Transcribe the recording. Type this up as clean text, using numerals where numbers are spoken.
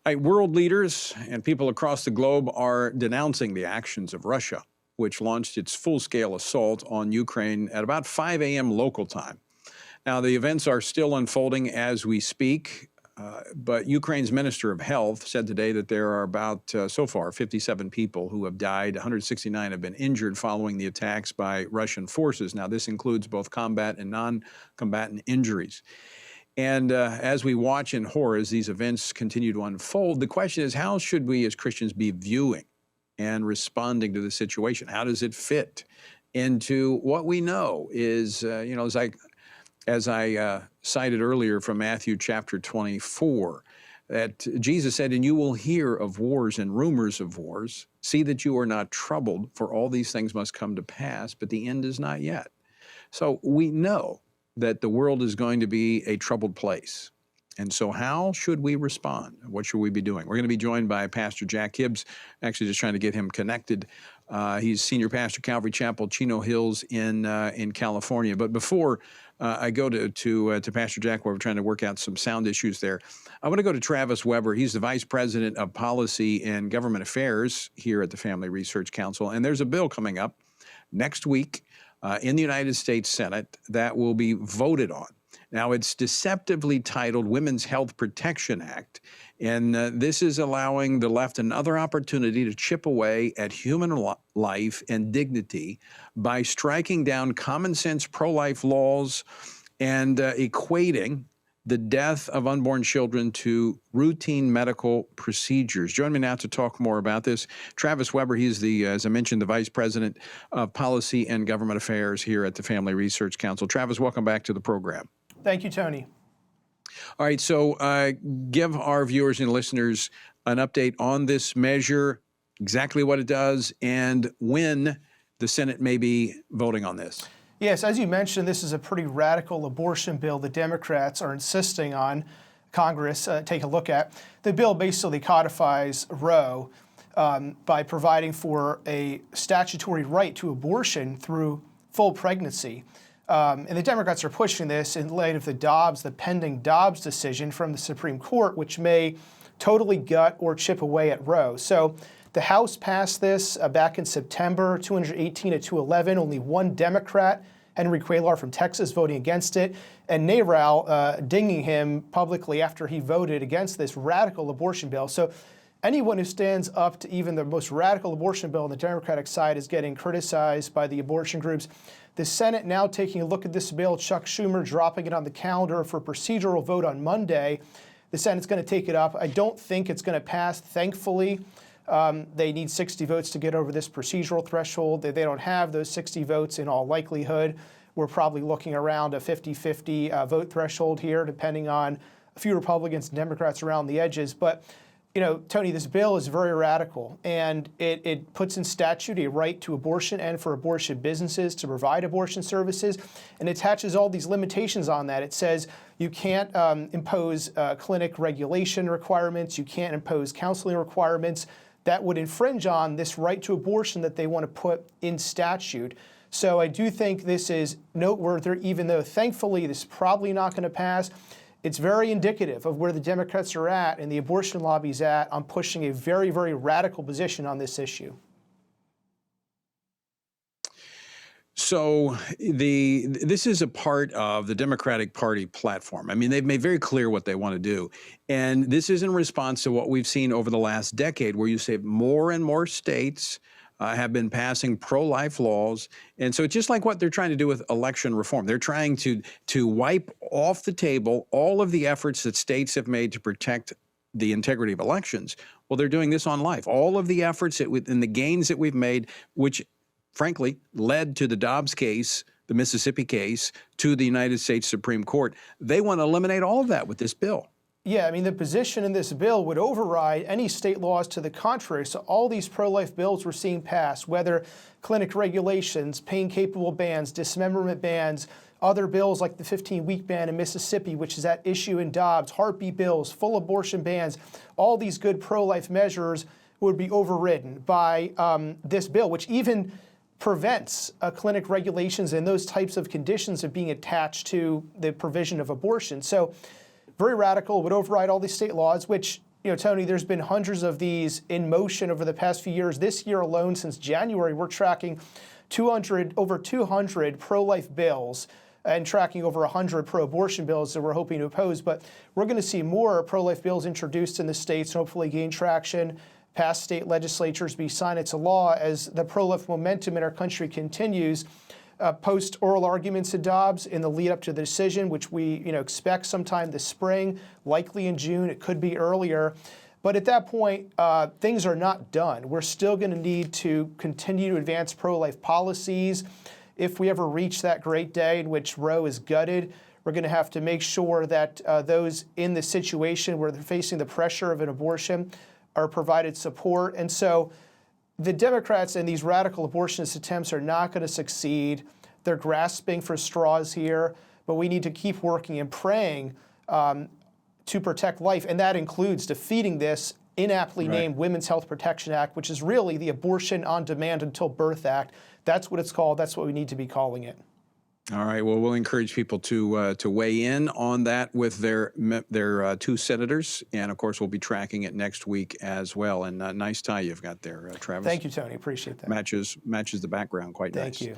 World leaders and people across the globe are denouncing the actions of Russia, which launched its full-scale assault on Ukraine at about 5 a.m. local time. Now, the events are still unfolding as we speak, but Ukraine's Minister of Health said today that there are about, so far, 57 people who have died. 169 have been injured following the attacks by Russian forces. Now, this includes both combat and non-combatant injuries. And as we watch in horror as these events continue to unfold, the question is, how should we as Christians be viewing and responding to the situation? How does it fit into what we know is, as I cited earlier from Matthew chapter 24, that Jesus said, "And you will hear of wars and rumors of wars. See that you are not troubled, for all these things must come to pass, but the end is not yet." So we know that the world is going to be a troubled place. And so how should we respond? What should we be doing? We're going to be joined by Pastor Jack Hibbs, actually just trying to get him connected. He's senior pastor, Calvary Chapel, Chino Hills in California. But before I go to Pastor Jack, where we're trying to work out some sound issues there, I want to go to Travis Weber. He's the Vice President of Policy and Government Affairs here at the Family Research Council. And there's a bill coming up next week in the United States Senate that will be voted on. Now, it's deceptively titled Women's Health Protection Act, and this is allowing the left another opportunity to chip away at human life and dignity by striking down common sense pro-life laws and equating the death of unborn children to routine medical procedures. Join me now to talk more about this. Travis Weber, he's the, as I mentioned, the Vice President of Policy and Government Affairs here at the Family Research Council. Travis, welcome back to the program. Thank you, Tony. All right, so give our viewers and listeners an update on this measure, exactly what it does, and when the Senate may be voting on this. Yes, as you mentioned, this is a pretty radical abortion bill the Democrats are insisting on Congress take a look at. The bill basically codifies Roe by providing for a statutory right to abortion through full pregnancy. And the Democrats are pushing this in light of the pending Dobbs decision from the Supreme Court, which may totally gut or chip away at Roe. So the House passed this back in September, 218 to 211. Only one Democrat, Henry Cuellar from Texas, voting against it, and NARAL dinging him publicly after he voted against this radical abortion bill. So anyone who stands up to even the most radical abortion bill on the Democratic side is getting criticized by the abortion groups. The Senate now taking a look at this bill, Chuck Schumer dropping it on the calendar for procedural vote on Monday. The Senate's going to take it up. I don't think it's going to pass, thankfully. They need 60 votes to get over this procedural threshold. They don't have those 60 votes in all likelihood. We're probably looking around a 50-50 vote threshold here, depending on a few Republicans and Democrats around the edges. But, you know, Tony, this bill is very radical, and it puts in statute a right to abortion and for abortion businesses to provide abortion services, and attaches all these limitations on that. It says you can't impose clinic regulation requirements, you can't impose counseling requirements that would infringe on this right to abortion that they want to put in statute. So I do think this is noteworthy, even though thankfully this is probably not going to pass. It's very indicative of where the Democrats are at and the abortion lobby's at on pushing a very, very radical position on this issue. So this is a part of the Democratic Party platform. I mean, they've made very clear what they want to do. And this is in response to what we've seen over the last decade, where you say more and more states have been passing pro-life laws. And so it's just like what they're trying to do with election reform. They're trying to wipe off the table all of the efforts that states have made to protect the integrity of elections. Well, they're doing this on life. All of the efforts and the gains that we've made, which frankly led to the Dobbs case, the Mississippi case, to the United States Supreme Court, they want to eliminate all of that with this bill. Yeah, I mean, the position in this bill would override any state laws to the contrary. So all these pro-life bills we're seeing passed, whether clinic regulations, pain-capable bans, dismemberment bans, other bills like the 15-week ban in Mississippi, which is at issue in Dobbs, heartbeat bills, full abortion bans, all these good pro-life measures would be overridden by this bill, which even prevents clinic regulations and those types of conditions of being attached to the provision of abortion. So very radical, would override all these state laws, which Tony, there's been hundreds of these in motion over the past few years. This year alone, since January, we're tracking over 200 pro-life bills and tracking over 100 pro-abortion bills that we're hoping to oppose. But we're going to see more pro-life bills introduced in the states, hopefully gain traction, pass state legislatures, be signed into law as the pro-life momentum in our country continues. Post oral arguments in Dobbs in the lead up to the decision, which we expect sometime this spring, likely in June. It could be earlier. But at that point, things are not done. We're still going to need to continue to advance pro-life policies. If we ever reach that great day in which Roe is gutted, we're going to have to make sure that those in the situation where they're facing the pressure of an abortion are provided support. And so the Democrats and these radical abortionist attempts are not going to succeed. They're grasping for straws here, but we need to keep working and praying to protect life. And that includes defeating this inaptly named Women's Health Protection Act, which is really the Abortion on Demand Until Birth Act. That's what it's called. That's what we need to be calling it. All right. Well, we'll encourage people to weigh in on that with their two senators, and of course, we'll be tracking it next week as well. And nice tie you've got there, Travis. Thank you, Tony. Appreciate that. Matches the background quite nice. Thank you.